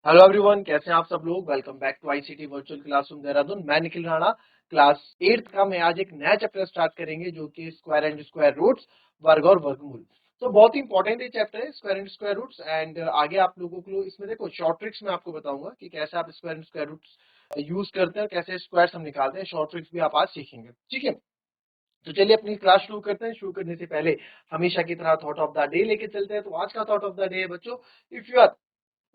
Hello everyone, कैसे हैं आप सब लोग। Welcome back to ICT virtual classroom Dehradun. मैं निखिल राणा, क्लास 8th का। मैं आज एक नया चैप्टर स्टार्ट करेंगे जो कि स्क्वायर एंड स्क्वायर रूट्स, वर्ग और वर्गमूल। तो बहुत ही इंपॉर्टेंट ये चैप्टर है, square and square roots. And आगे आप लोगों को इसमें देखो शॉर्ट ट्रिक्स मैं आपको बताऊंगा कि कैसे आप square and square roots use करते हैं और कैसे स्क्वायर हम निकालते हैं। शॉर्ट ट्रिक्स भी आप आज सीखेंगे, ठीक है। तो चलिए अपनी क्लास शुरू करते हैं। शुरू करने से पहले हमेशा की तरह थॉट ऑफ द डे लेके चलते हैं। तो आज का थॉट ऑफ द डे है बच्चों, if you are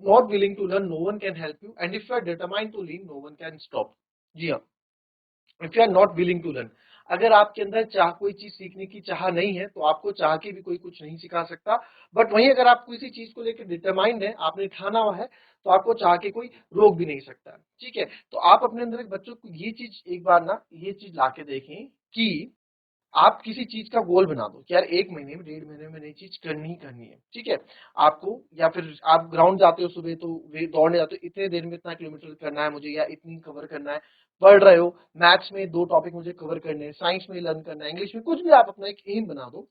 not willing to learn, no one can help you, and if you are determined to learn, no one can stop। जी हाँ, if you are not willing to learn, अगर आपके अंदर चाह कोई चीज सीखने की चाह नहीं है तो आपको चाह के भी कोई कुछ नहीं सिखा सकता। बट वहीं अगर आप किसी चीज को लेकर डिटरमाइंड है, आपने ठाना हुआ है, तो आपको चाह के कोई रोक भी नहीं सकता, ठीक है। तो आप अपने अंदर बच्चों को ये चीज एक बार ना, ये चीज लाके देखें कि आप किसी चीज का गोल बना दो कि यार 1 महीने में, 1.5 महीने में नई चीज करनी ही करनी है, ठीक है। आपको, या फिर आप ग्राउंड जाते हो सुबह तो वे दौड़ने जाते हो, इतने देर में इतना किलोमीटर करना है मुझे या इतनी कवर करना है। पढ़ रहे हो, मैथ्स में 2 टॉपिक मुझे कवर करने हैं, साइंस में लर्न करना है, इंग्लिश में, कुछ भी आप अपना एक एम बना दो।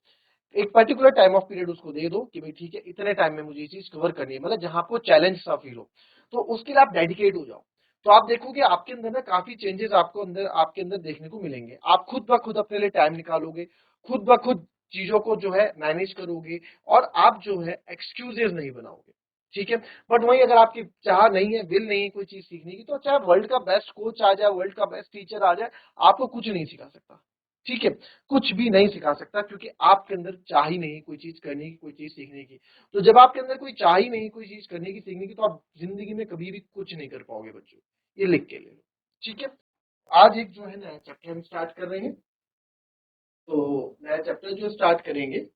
एक पर्टिकुलर टाइम ऑफ पीरियड उसको दे दो कि भाई ठीक है, इतने टाइम में मुझे ये चीज कवर करनी है, मतलब जहां आपको चैलेंज सा फील हो, तो उसके लिए आप डेडिकेट हो जाओ। तो आप देखोगे आपके अंदर ना काफी चेंजेस आपके अंदर देखने को मिलेंगे। आप खुद ब खुद अपने लिए टाइम निकालोगे, खुद ब खुद चीजों को जो है मैनेज करोगे, और आप जो है एक्सक्यूजेस नहीं बनाओगे, ठीक है। बट वहीं अगर आपकी चाह नहीं है, विल नहीं है कोई चीज सीखने की, तो चाहे वर्ल्ड का बेस्ट कोच आ जाए, वर्ल्ड का बेस्ट टीचर आ जाए, आपको कुछ नहीं सिखा सकता, ठीक है। कुछ भी नहीं सिखा सकता, क्योंकि आपके अंदर चाह ही नहीं कोई चीज करने की, कोई चीज सीखने की। तो जब आपके अंदर कोई चाह ही नहीं कोई चीज करने की, सीखने की, तो आप जिंदगी में कभी भी कुछ नहीं कर पाओगे बच्चों। ये लिख के ले लो, ठीक है। आज एक जो है नया चैप्टर हम स्टार्ट कर रहे हैं। तो नया चैप्टर जो स्टार्ट करेंगे,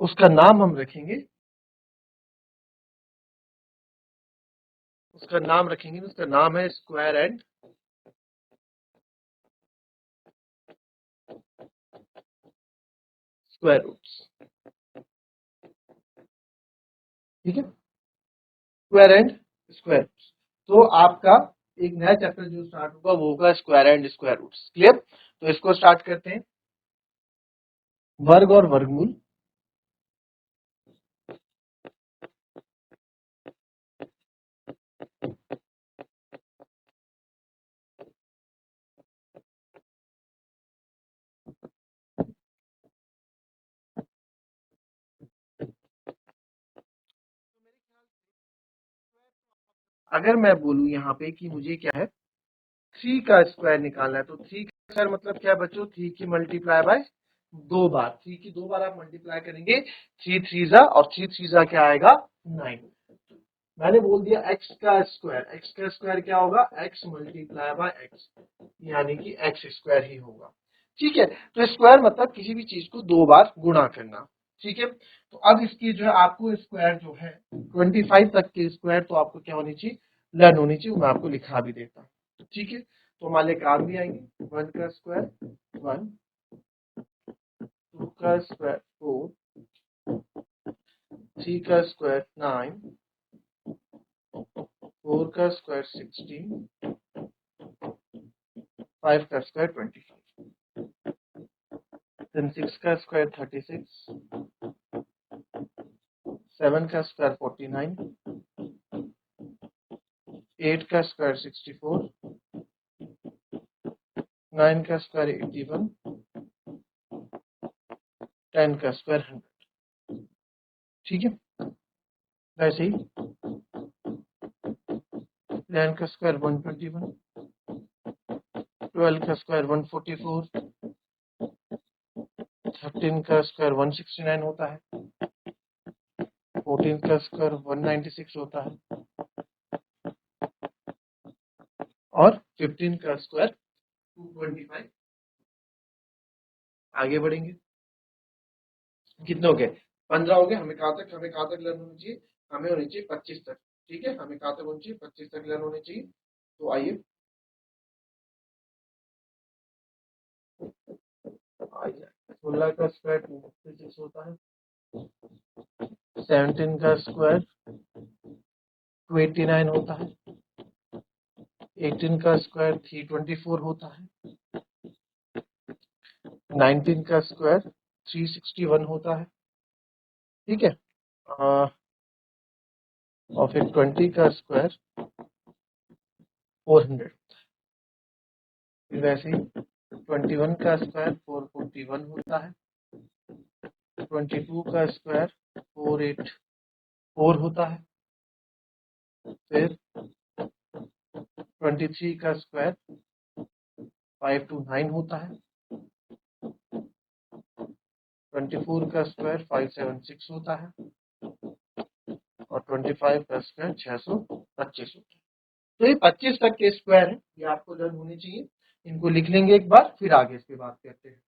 उसका नाम हम रखेंगे, उसका नाम है स्क्वायर एंड स्क्वायर रूट्स, ठीक है। Square and square roots. तो आपका एक नया चैप्टर जो स्टार्ट होगा वो होगा square and square roots. Clear. तो इसको स्टार्ट करते हैं। वर्ग और वर्गमूल। अगर मैं बोलूं यहाँ पे कि मुझे क्या है, 3 का स्क्वायर निकालना है, तो 3 का स्क्वायर मतलब क्या है बच्चों, 3 की मल्टीप्लाई बाय 2 बार, 3 की 2 बार आप मल्टीप्लाई करेंगे, 3 3 जा, और 3 3 जा क्या आएगा, 9। मैंने बोल दिया एक्स का स्क्वायर क्या होगा, एक्स मल्टीप्लाई बाय एक्स, यानी कि एक्स स्क्वायर ही होगा, ठीक है। तो स्क्वायर मतलब किसी भी चीज को 2 बार गुणा करना, ठीक है। तो अब इसकी जो है आपको स्क्वायर जो है 25 तक के स्क्वायर तो आपको क्या होनी चाहिए, लर्न होनी चाहिए। मैं आपको लिखा भी देता हूँ, ठीक है। तो हमारे काम भी आएंगे, 1 का स्क्वायर 1, 2 का स्क्वायर 4, 3 का स्क्वायर 9, 4 का स्क्वायर 16, 5 का स्क्वायर 25, then 6 का स्क्वायर 36, 7 का स्क्वायर 49, 8 का स्क्वायर 64, 9 का स्क्वायर 81, 10 का स्क्वायर 100, ठीक है। वैसे ही 11 का स्क्वायर 121, 12 का स्क्वायर 144, 13 का स्क्वायर 169 होता है, 14 का स्क्वायर 196 होता है, और 15 का स्क्वायर 225। आगे बढ़ेंगे, कितने हो गए, 15 हो गए। हमें कहाँ तक लर्न होनी चाहिए, हमें होनी चाहिए 25 तक, ठीक है। हमें कहाँ तक होनी चाहिए, 25 तक लर्न होनी चाहिए। तो आइए, 16 का स्क्वायर 256 होता है, 17 का स्क्वायर 289 होता है, 18 का स्क्वायर 324 होता है, 19 का स्क्वायर 361 होता है, ठीक है। और फिर 20 का स्क्वायर 400, वैसे ही 21 का स्क्वायर 441 होता है, 22 का स्क्वायर 484 होता है, फिर 23 का स्क्वायर 529 होता है, 24 का स्क्वायर 576 होता है, और 25 का स्क्वायर 625 होता है। तो ये 25 तक के स्क्वायर है, ये आपको लर्न होने चाहिए। इनको लिख लेंगे एक बार, फिर आगे इस पे बात करते हैं।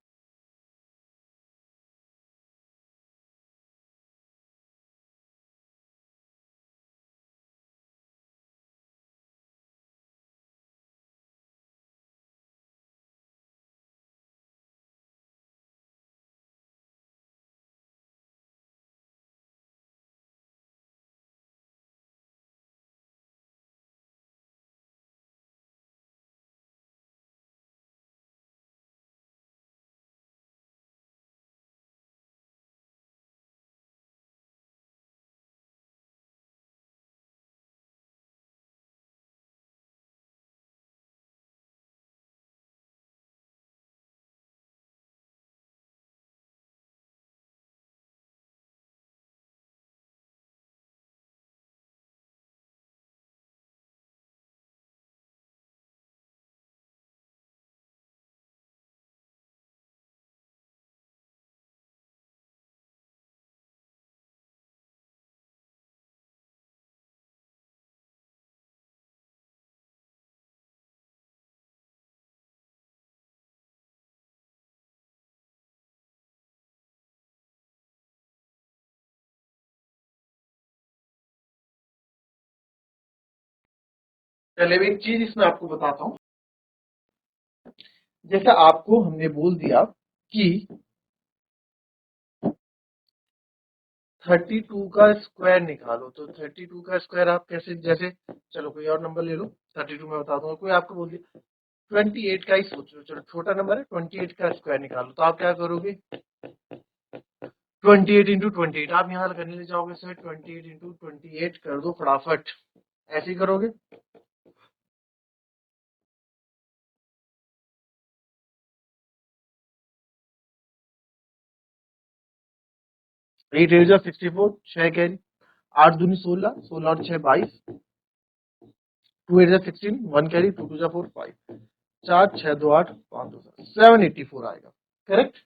चलिए एक चीज इसमें आपको बताता हूँ। जैसे आपको हमने बोल दिया कि 32 का स्क्वायर निकालो, तो 32 का स्क्वायर आप कैसे, जैसे चलो कोई और नंबर ले लो, 32 में बता दूंगा। कोई आपको बोल दिया 28 का ही सोच लो, चलो छोटा नंबर है, 28 का स्क्वायर निकालो, तो आप क्या करोगे, 28 इंटू 28 आप यहाँ करने ले जाओगे सर, 28 इंटू 28 कर दो फटाफट, ऐसे ही करोगे। 8 8 जा 64, 6 कैरी, 8 दूनी 16, 16 और 6 22, 2 8 जा 16, 1 कैरी, 2 2 जा 4 5, 4 6 2 8 5 2 784 आएगा, करेक्ट।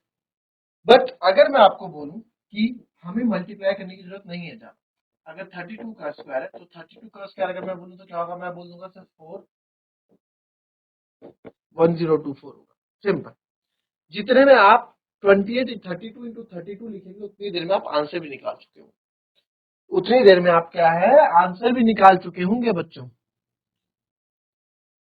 बट अगर मैं आपको बोलूं कि हमें मल्टीप्लाई करने की जरूरत नहीं है ज्यादा, अगर 32 का स्क्वायर है तो 32 का स्क्वायर अगर मैं बोलूं तो क्या होगा, मैं बोल दूंगा सर 41024 होगा, सिंपल। जितने में आप 28 32 इंटू 32 लिखेंगे उतनी देर में आप आंसर भी निकाल चुके हो, उतनी देर में आप क्या है आंसर भी निकाल चुके होंगे बच्चों,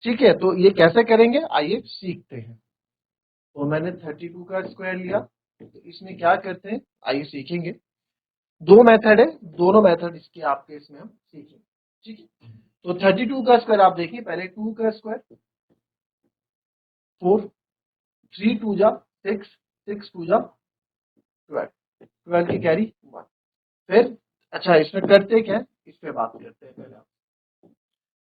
ठीक है। तो ये कैसे करेंगे आइए सीखते हैं। तो मैंने 32 का स्क्वायर लिया, तो इसमें क्या करते हैं आइए सीखेंगे। दो मेथड है, दोनों मेथड इसके आपके इसमें हम सीखेंगे, ठीक है। तो 32 का स्क्वायर आप देखिए, पहले 2 का स्क्वायर 4, 3 2 जा 6, 6 2 जा 12, 12 की कैरी 1, फिर अच्छा इसमें करते क्या है, इस पे बात करते हैं।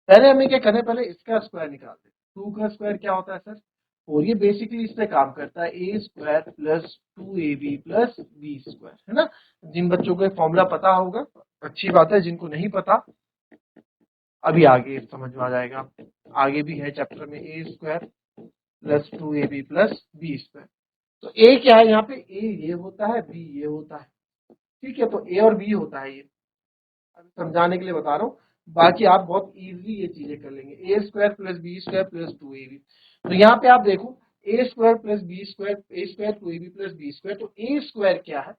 पहले हमें क्या करना है, पहले इसका स्क्वायर निकालते हैं। 2 का स्क्वायर क्या होता है सर, और ये बेसिकली इस पे काम करता है, a square plus 2ab plus b square, है ना। जिन बच्चों को फॉर्मूला पता होगा अच्छी बात है, जिनको नहीं पता अभी आगे समझ में आ जाएगा, आगे भी है चैप्टर में, a square plus 2ab plus b square. तो ए क्या है यहाँ पे, ए ये होता है, बी ये होता है, ठीक है। तो ए और बी होता है ये, अभी समझाने के लिए बता रहा हूँ, बाकी आप बहुत इजीली ये चीजें कर लेंगे। A square plus b square plus 2ab, तो यहाँ पे आप देखो a square plus b square, a square 2ab plus b square, तो ए स्क्वायर क्या है,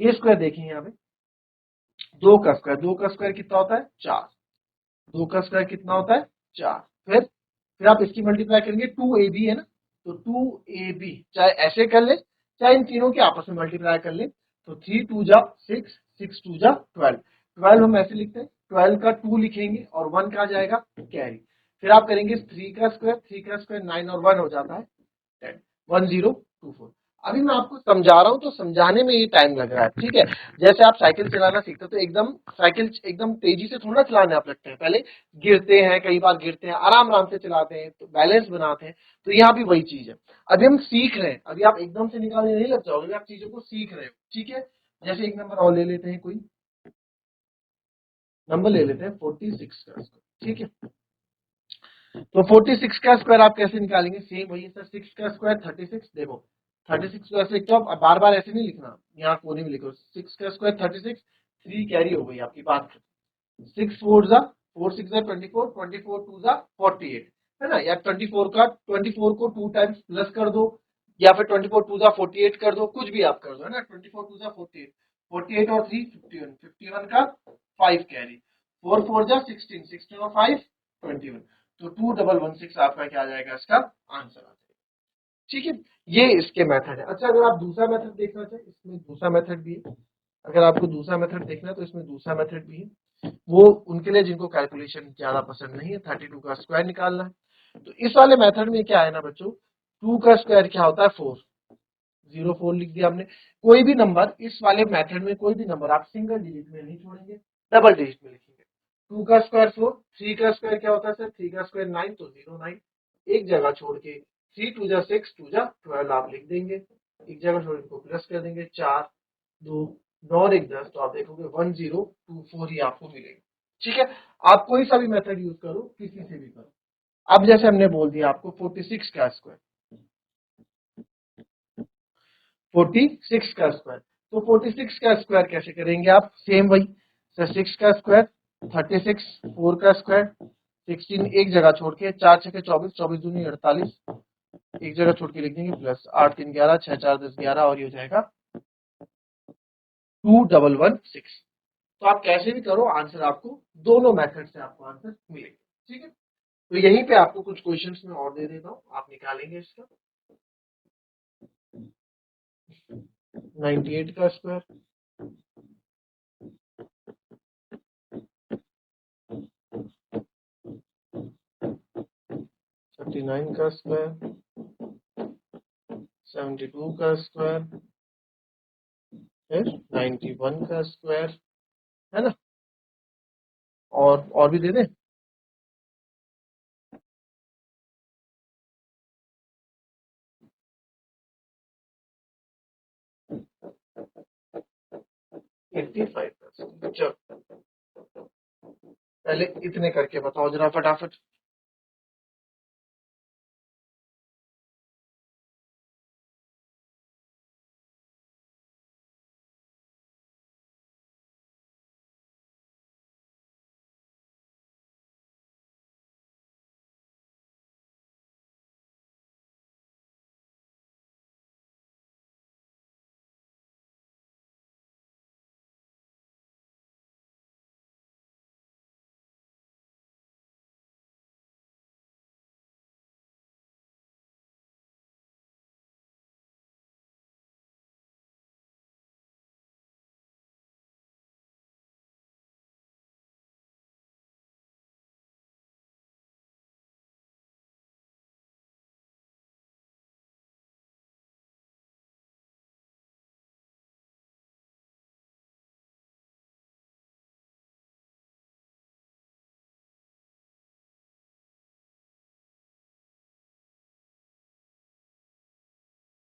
ए स्क्वायर देखिए यहाँ पे 2 का स्क्वायर, 2 का स्क्वायर कितना होता है 4, 2 का स्क्वायर कितना होता है 4, फिर आप इसकी मल्टीप्लाई करेंगे 2ab है ना, तो 2ab चाहे ऐसे कर ले चाहे इन तीनों के आपस में मल्टीप्लाई कर ले, तो 3 2 जा 6, 6 2 जा 12, 12 हम ऐसे लिखते हैं, 12 का 2 लिखेंगे और 1 का जाएगा कैरी, फिर आप करेंगे 3 का स्क्वायर, 3 का स्क्वायर 9 और 1 हो जाता है 10, 1024, अभी मैं आपको समझा रहा हूँ तो समझाने में ये टाइम लग रहा है, ठीक है। जैसे आप साइकिल चलाना सीखते हो तो एकदम साइकिल एकदम तेजी से थोड़ा चलाने आप लगते हैं, पहले गिरते हैं, कई बार गिरते हैं, आराम आराम से चलाते हैं, तो बैलेंस बनाते हैं। तो यहाँ भी वही चीज है, अभी हम सीख रहे हैं, अभी आप एकदम से निकालने नहीं लग जाओगे, आप चीजों को सीख रहे हो, ठीक है। जैसे एक नंबर और ले लेते हैं, कोई नंबर ले लेते हैं 46 का, ठीक है। तो 46 का स्क्वायर आप कैसे निकालेंगे, सेम वही है सर, 6 का स्क्वायर 36, देखो 36 को ऐसे लिखते हो, अब बार बार ऐसे नहीं लिखना, यहाँ कोने में लिखो 6 का स्क्वायर 36, 3 कैरी हो गई आपकी बात, 6 4 जा 4 6 जा 24, 24 2 जा 48, है ना। या 24 का 24 को 2 टाइम्स प्लस कर दो, या फिर 24 2 जा 48 कर दो, कुछ भी आप कर दो, है ना। 24 2 जा 48, 48 और 3 51, 51 का 5 कैरी, 4 4 जा 16, 16 और 5 21, तो 2116 आपका क्या आ जाएगा, इसका आंसर आ जाएगा, ठीक है। ये इसके मेथड है। अच्छा, अगर आप दूसरा मेथड देखना चाहें, इसमें दूसरा मेथड भी है, अगर आपको दूसरा मेथड देखना है तो इसमें दूसरा मेथड भी है, वो उनके लिए जिनको कैलकुलेशन ज्यादा पसंद नहीं है, 32 का स्क्वायर निकालना है। तो इस वाले मेथड में क्या है ना बच्चों, 2 का स्क्वायर क्या होता है 4, 04 लिख दिया हमने। कोई भी नंबर इस वाले मेथड में, कोई भी नंबर आप सिंगल डिजिट में नहीं छोड़ेंगे, डबल डिजिट में लिखेंगे। 2 का स्क्वायर 4, 3 का स्क्वायर क्या होता है सर, 3 का स्क्वायर 9, तो 09, एक जगह छोड़ के 3 2 जा 6, 2 जा 12 आप लिख देंगे, एक जगह छोड़ के प्लस कर देंगे, 4 2 9 और 1 10, तो आप देखोगे 1024 ही आपको मिलेगा, ठीक है। आप कोई सा भी मेथड यूज करो, किसी से भी करो। अब जैसे हमने बोल दिया आपको 46 का स्क्वायर, 46 का स्क्वायर, तो 46 का स्क्वायर कैसे करेंगे आप, सेम वही सर, 6 का स्क्वायर 36, 4 का स्क्वायर 16, एक जगह छोड़ के 4 6 24, 24 दूनी 48, एक जगह छोड़ के लिख देंगे प्लस, 8 3 11, 6 4 10 11, और ये हो जाएगा 2116। तो आप कैसे भी करो, आंसर आपको दोनों मेथड से आपको आंसर मिलेगा, ठीक है। तो यहीं पे आपको कुछ क्वेश्चंस में और दे देता हूँ, आप निकालेंगे इसका। 98 का स्क्वायर, 39 का स्क्वायर, 72 का स्क्वायर, फिर 91 का स्क्वायर, है ना। और भी दे दें, 85 का स्क्वायर। चलो पहले इतने करके बताओ जरा फटाफट।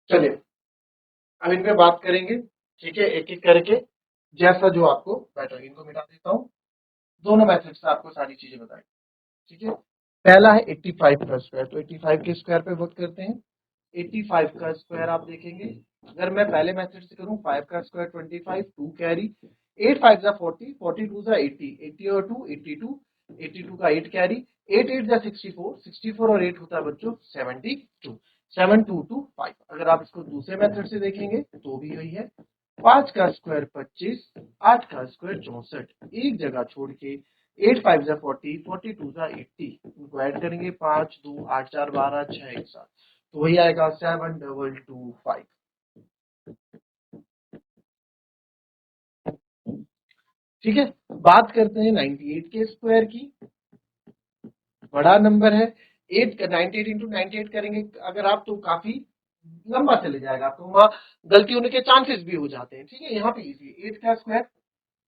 चलिए अब इन पे बात करेंगे, ठीक है, एक एक करके, जैसा जो आपको बेटर। इनको मिटा देता हूँ, दोनों मेथड से आपको सारी चीजें बताएंगे, ठीक है। पहला है 85 का स्क्वायर, तो 85 के स्क्वायर पे वर्क करते हैं। 85 का स्क्वायर आप देखेंगे, अगर मैं पहले मेथड से करूं, 5 का स्क्वायर 25, 2 कैरी, 8 5 जा 40, 42 जा 80, 80 और 2 82, 82 का 8 कैरी, 8 8 जा 64, 64 और 8 होता है बच्चों 72, 7225। अगर आप इसको दूसरे मेथड से देखेंगे तो भी यही है, 5 का स्क्वायर 25, 8 का स्क्वायर 64, एक जगह छोड़ के 8 5 जा 40, 42 जा 80, इनको ऐड करेंगे, 5 2 8 4 12, 6 1 7, तो वही आएगा 7225, ठीक है। बात करते हैं 98 के स्क्वायर की, बड़ा नंबर है, 8 का 98 इंटू 98 करेंगे अगर आप, तो काफी लंबा चले जाएगा, आपको वहां गलती होने के चांसेस भी हो जाते हैं। ठीक है, यहाँ पे इजी 8 का स्क्वायर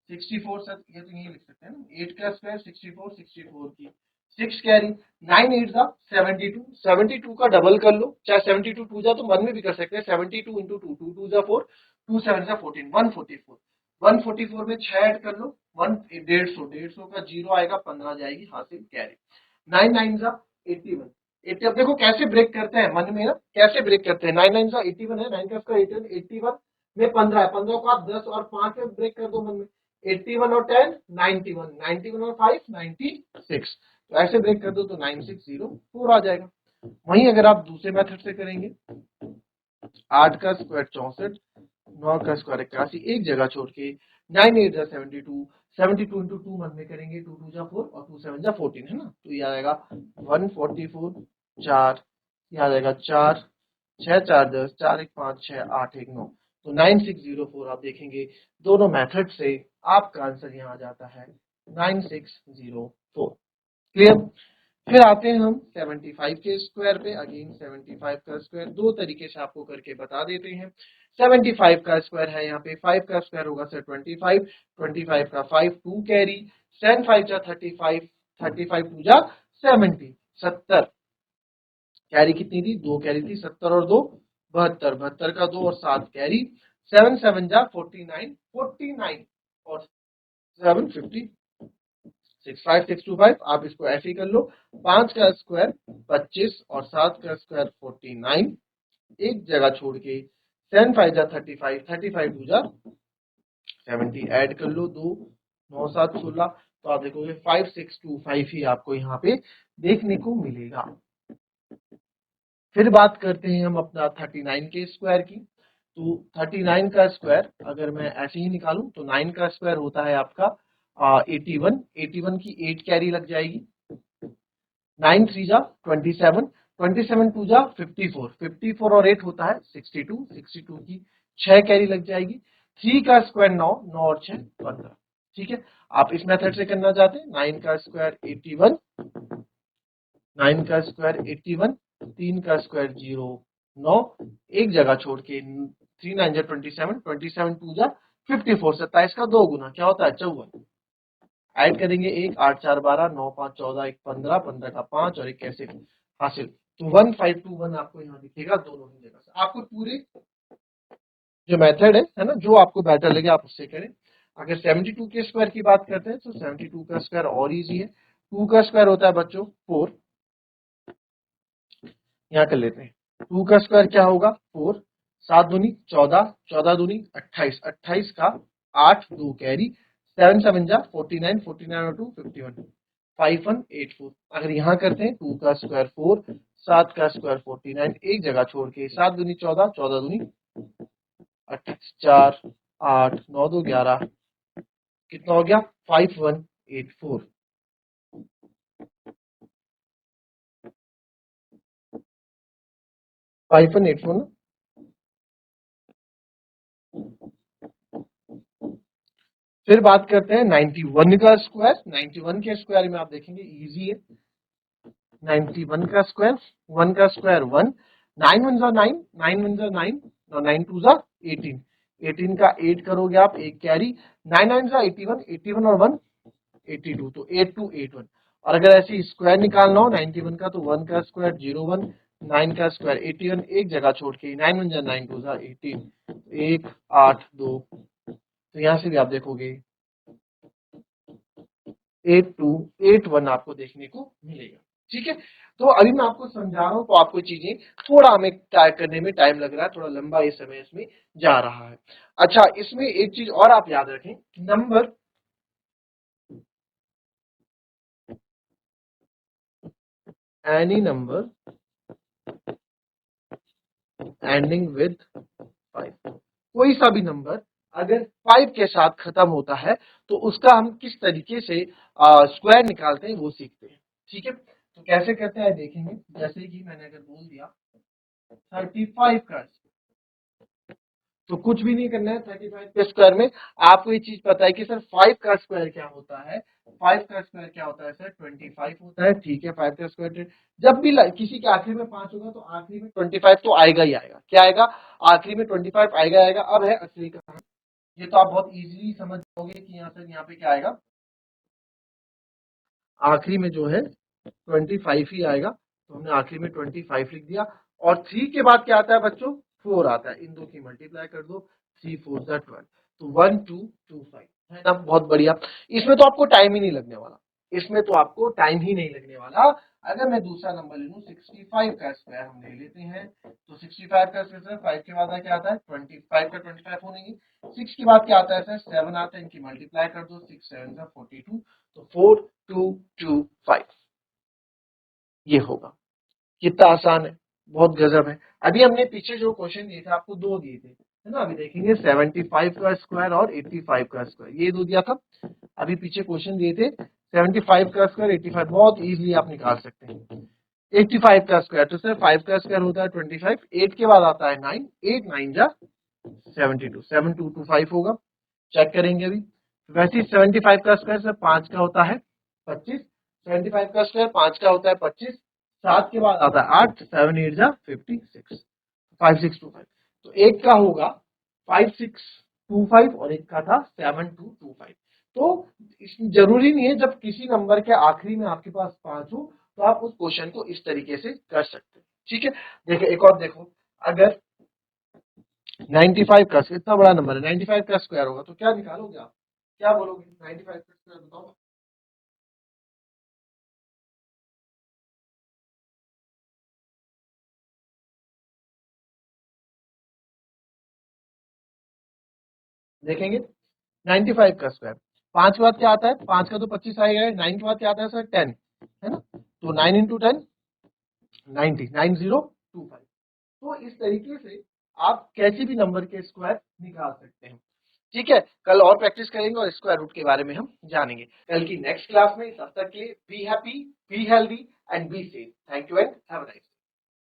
64, सर ये तो यही लिख सकते हैं ना, 8 का स्क्वायर 64, 64 की 6 कैरी, 9 8 जा 72, 72 का डबल कर लो, चाहे 72 टू जा तो मन में भी कर सकते हैं, 72 इंटू 2, 2 2 जा 4, 2 7 जा 14, 144, 144 में 6 ऐड कर लो, 1 150, 150 का जीरो आएगा, 15 जाएगी हासिल कैरी, 9 9 जा 81, 80। अब देखो कैसे ब्रेक करते हैं मन में ना, कैसे ब्रेक करते हैं, 9 9 जा 81 है, 9 का स्क्वायर 81, 81 में 15 है, 15 को आप 10 और 5 में ब्रेक कर दो मन में, 81 और 10 91, 91 और 5 96, तो ऐसे ब्रेक कर दो तो 9604 आ जाएगा। वहीं अगर आप दूसरे मेथड से करेंगे, 8 का स्क्वायर 64, 9 का स्क्वायर 81, एक जगह छोड़ के, 9 8 जा 72, 72 इंटू 2 मन में करेंगे, 2 2 जा 4 और 2 7 जा 14 है ना, तो ये आएगा 144 4, ये आ जाएगा 4 6 4 10, 4 1 5 6 8 1 9, तो 9604 आप देखेंगे दोनों मेथड से आपका आंसर यहाँ आ जाता है 9604। क्लियर। फिर आते हैं हम 75 के स्क्वायर पे, अगेन 75 का स्क्वायर दो तरीके से आपको करके बता देते हैं। 75 का स्क्वायर है, यहाँ पे 5 का स्क्वायर होगा सर 25, 25 का 5 2 कैरी, 10 5 जा 35, 35 2 जा 70, 70 कैरी कितनी थी, 2 कैरी थी, 70 और 2 72, 72 का 2 और 7 कैरी, 7 7 जा 49, 49 और 7 50, 6 5 6 2 5, आप इसको ऐसे ही कर लो, 5 का स्क्वायर 25 और 7 का स्क्वायर 49, एक जगह छोड़ के 7 5 जा 35, 35 2 जा 70, ऐड कर लो 2 9 7 16, तो आप देखोगे 5 6 2 5 ही आपको यहाँ पे देखने को मिलेगा। फिर बात करते हैं हम अपना 39 के स्क्वायर की, तो 39 का स्क्वायर अगर मैं ऐसे ही निकालूं तो 9 का स्क्वायर होता है आपका 81, 81 की 8 कैरी लग जाएगी, 9 3 जा 27, 27 2 जा 54, 54 और 8 होता है 62, 62 की 6 कैरी लग जाएगी, 3 का स्क्वायर 9, 9 और 6 15। ठीक है, आप इस मेथड से करना चाहते हैं, 9 का स्क्वायर 81, 9 का स्क्वायर 81, 3 का स्क्वायर 0 9, एक जगह छोड़ के 3 9 जा 27, 27 2 जा 54, 27 का 2 गुना क्या होता है 54, ऐड करेंगे 1 8 4 12, 9 5 14, 1 15, 15 का 5 और 1 कैसे हासिल, तो 1521 आपको यहाँ दिखेगा दोनों ही जगह से। आपको पूरे जो मेथड है ना, जो आपको बेटर लगे आप उससे करें। अगर 72 के स्क्वायर की बात करते हैं तो 72 का स्क्वायर और इजी है, 2 का स्क्वायर होता है बच्चों 4, यहाँ कर लेते हैं, 2 का स्क्वायर क्या होगा 4, 7 दूनी 14, 14 दूनी 28, 28 का 8 2 कैरी, 7 7 जा 49, 49 और 2 51, 5184। अगर यहाँ करते हैं 2 का स्क्वायर 4, 7 का स्क्वायर 49, एक जगह छोड़ के 7 दूनी 14, 14 दूनी 28, 4 8 9 2 11, कितना हो गया 5184, 5184 ना। फिर बात करते हैं 91 का स्क्वायर, 91 के स्क्वायर में आप देखेंगे इजी है, 91 का स्क्वायर 1 का स्क्वायर 1, 9 1 जा 9, 9 1 जा 9 और 9 2 जा 18, 18 का 8 करोगे आप एक कैरी, 9 9 जा 81, 81 और 1 82, तो 8281। और अगर ऐसे स्क्वायर निकालना हो 91 का तो 1 का स्क्वायर 01, 9 का स्क्वायर 81, एक जगह छोड़ के 9 1 जा 9 2 जा 18, 1 8 2, तो यहाँ से भी आप देखोगे 8281 आपको देखने को मिलेगा। ठीक है, तो अभी मैं आपको समझा रहा हूँ तो आपको चीजें थोड़ा हमें ट्राई करने में टाइम लग रहा है, थोड़ा लंबा ये समय इसमें जा रहा है। अच्छा, इसमें एक चीज और आप याद रखें, number any number ending with 5, कोई सा भी नंबर अगर 5 के साथ खत्म होता है तो उसका हम किस तरीके से स्क्वायर निकालते हैं वो सीखते हैं। ठीक है, तो कैसे करते हैं देखेंगे, जैसे कि मैंने अगर बोल दिया 35 का, तो कुछ भी नहीं करना है 35 के स्क्वायर में। आपको ये चीज पता है कि सर 5 का स्क्वायर क्या होता है, 5 का स्क्वायर क्या होता है सर 25 होता है, ठीक है। 5 का स्क्वायर जब भी किसी के आखिरी में 5 होगा तो आखिरी में 25 तो आएगा ही आएगा। क्या आएगा, आखिरी में 25 आएगा आएगा। अब है असली का, ये तो आप बहुत इजीली समझ जाओगे कि यहाँ से यहाँ पे क्या आएगा, आखिरी में जो है 25 ही आएगा। तो हमने आखिरी में 25 लिख दिया। और 3 के बाद क्या आता है बच्चों, 4 आता है। इन दो की मल्टीप्लाई कर दो, 3 4 12, तो 1225 है ना। बहुत बढ़िया। इसमें तो आपको टाइम ही नहीं लगने वाला, इसमें तो आपको टाइम ही नहीं लगने वाला। अगर मैं दूसरा नंबर ले लूं 65 का स्क्वायर हम ले लेते हैं, तो 65 का स्क्वायर 5 के बाद क्या आता है 25 का 25 होने, 6 के बाद क्या आता है सर 7 आता है। इनकी मल्टीप्लाई कर दो, 6 7 का 42, तो 4225 ये होगा। कितना आसान है, बहुत गजब है। अभी हमने पीछे जो क्वेश्चन दिए थे आपको दो दिए थे, है ना। अभी देखेंगे 75 का स्क्वायर और 85 का स्क्वायर, ये दो दिया था। अभी पीछे क्वेश्चन दिए थे 75 का स्क्वायर 85, बहुत इजीली आप निकाल सकते हैं। 85 का स्क्वायर, तो सर 5 का स्क्वायर होता है 25, 8 के बाद आता है 9, 8 9 जा 72, 7225 होगा। चेक करेंगे अभी। वैसे ही 75 का स्क्वायर सर 5 का होता है 25, 75 का स्क्वायर 5 का होता है 25, 7 के बाद आता है 8, 7 8 जा 56, 5625। तो एक का होगा 5625 और एक का था 7225। तो जरूरी नहीं है जब किसी नंबर के आखिरी में आपके पास 5 हो तो आप उस क्वेश्चन को इस तरीके से कर सकते हैं, ठीक है। देखो एक और देखो, अगर 95 का इतना बड़ा नंबर है, 95 का स्क्वायर होगा तो क्या निकालोगे आप, क्या बोलोगे 95 का स्क्वायर बताओ। देखेंगे 95 का स्क्वायर, 5 के बाद क्या आता है, 5 का तो 25 आएगा, 9 के बाद क्या आता है सर 10, है ना। तो 9 इंटू 10 90, 9025। तो इस तरीके से आप कैसे भी नंबर के स्क्वायर निकाल सकते हैं, ठीक है। कल और प्रैक्टिस करेंगे और स्क्वायर रूट के बारे में हम जानेंगे कल की नेक्स्ट क्लास में। तब तक के लिए be happy, be healthy and be safe. Thank you and have a nice